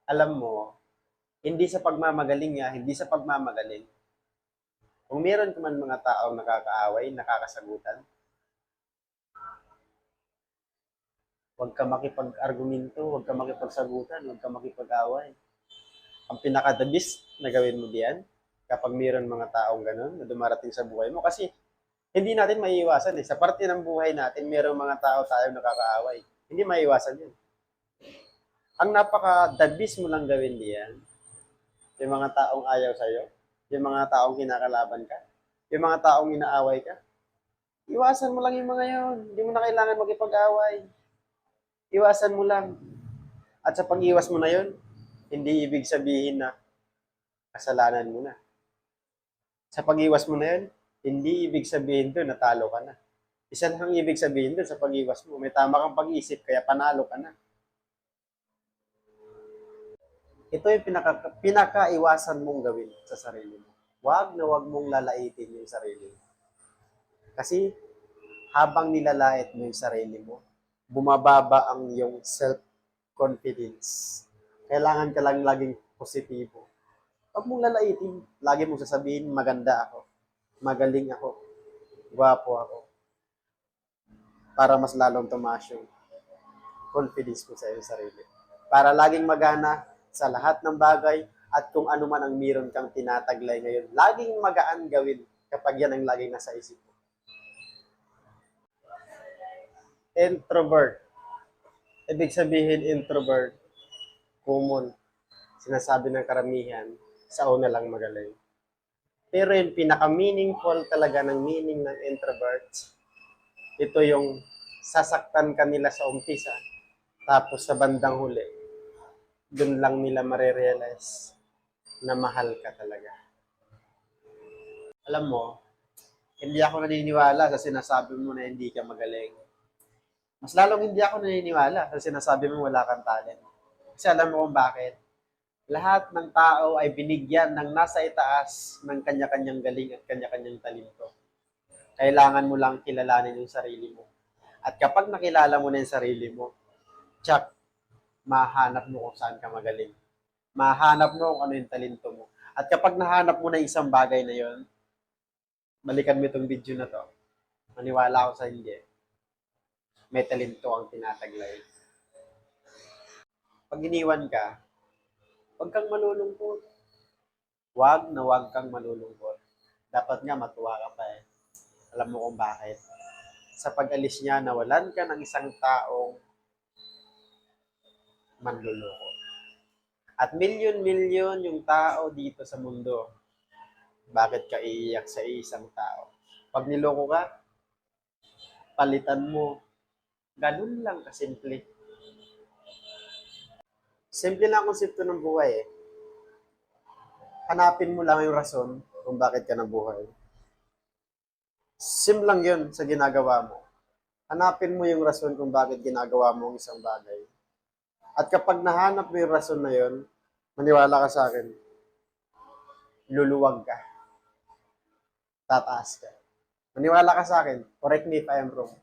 Alam mo, hindi sa pagmamagaling niya, hindi sa pagmamagaling. Kung meron ka man mga taong nakakaaway, nakakasagutan, huwag ka makipag-argumento, huwag ka makipagsagutan, huwag ka makipag-away. Ang pinaka-the best na gawin mo diyan, kapag meron mga taong ganun na dumarating sa buhay mo, kasi hindi natin maiiwasan eh. Sa parte ng buhay natin, merong mga tao tayong nakakaaway. Hindi maiiwasan yun. Ang napaka-the best mo lang gawin diyan, yung mga taong ayaw sa'yo, yung mga taong kinakalaban ka, yung mga taong inaaway ka, iwasan mo lang yung mga yon. Hindi mo na kailangan makipag-away. Iwasan mo lang. At sa pag-iwas mo na yon, hindi ibig sabihin na kasalanan mo na. Sa pag-iwas mo na yon, hindi ibig sabihin doon natalo ka na. Isa lang ang ibig sabihin doon sa pag-iwas mo. May tama kang pag-isip, kaya panalo ka na. Ito yung pinaka-iwasan mong gawin sa sarili mo. Wag mong lalaitin yung sarili mo. Kasi habang nilalait mo yung sarili mo, bumababa ang iyong self-confidence. Kailangan ka lang laging positibo. Huwag mong lalaitin. Lagi mong sasabihin, maganda ako, magaling ako, gwapo ako, para mas lalong tumaas yung confidence mo sa iyong sarili. Para laging magana sa lahat ng bagay at kung ano man ang meron kang tinataglay ngayon, laging magaan gawin kapag yan ang laging nasa isip mo. Introvert. Ibig sabihin introvert, common. Sinasabi ng karamihan, sa una lang magaling. Pero yung pinaka-meaningful talaga ng meaning ng introverts, ito yung sasaktan ka nila sa umpisa, tapos sa bandang huli, dun lang nila marirealize na mahal ka talaga. Alam mo, hindi ako naniniwala sa sinasabi mo na hindi ka magaling. Mas lalong hindi ako naniniwala sa sinasabi mo wala kang talent. Kasi alam mo kung bakit? Lahat ng tao ay binigyan ng nasa itaas ng kanya-kanyang galing at kanya-kanyang talento. Kailangan mo lang kilalanin yung sarili mo. At kapag nakilala mo na yung sarili mo, tsak, mahanap mo kung saan ka magaling. Mahanap mo kung ano yung talento mo. At kapag nahanap mo na isang bagay na yon, balikan mo itong video na to. Maniwala ako sa hindi. May talento ang tinataglay. Pag iniwan ka, huwag kang malulungkot. Huwag kang malulungkot. Dapat nga matuwa ka pa eh. Alam mo kung bakit? Sa pag-alis niya, nawalan ka ng isang taong manluloko. At milyon-milyon yung tao dito sa mundo. Bakit ka iiyak sa isang tao? Pag niloko ka, palitan mo. Ganun lang kasimple. Simple lang ang konsepto ng buhay eh. Hanapin mo lang yung rason kung bakit ka nabuhay. Sim lang yun sa ginagawa mo. Hanapin mo yung rason kung bakit ginagawa mo ang isang bagay. At kapag nahanap mo yung rason na yun, maniwala ka sa akin, luluwag ka, tataas ka. Maniwala ka sa akin, correct me if I am wrong.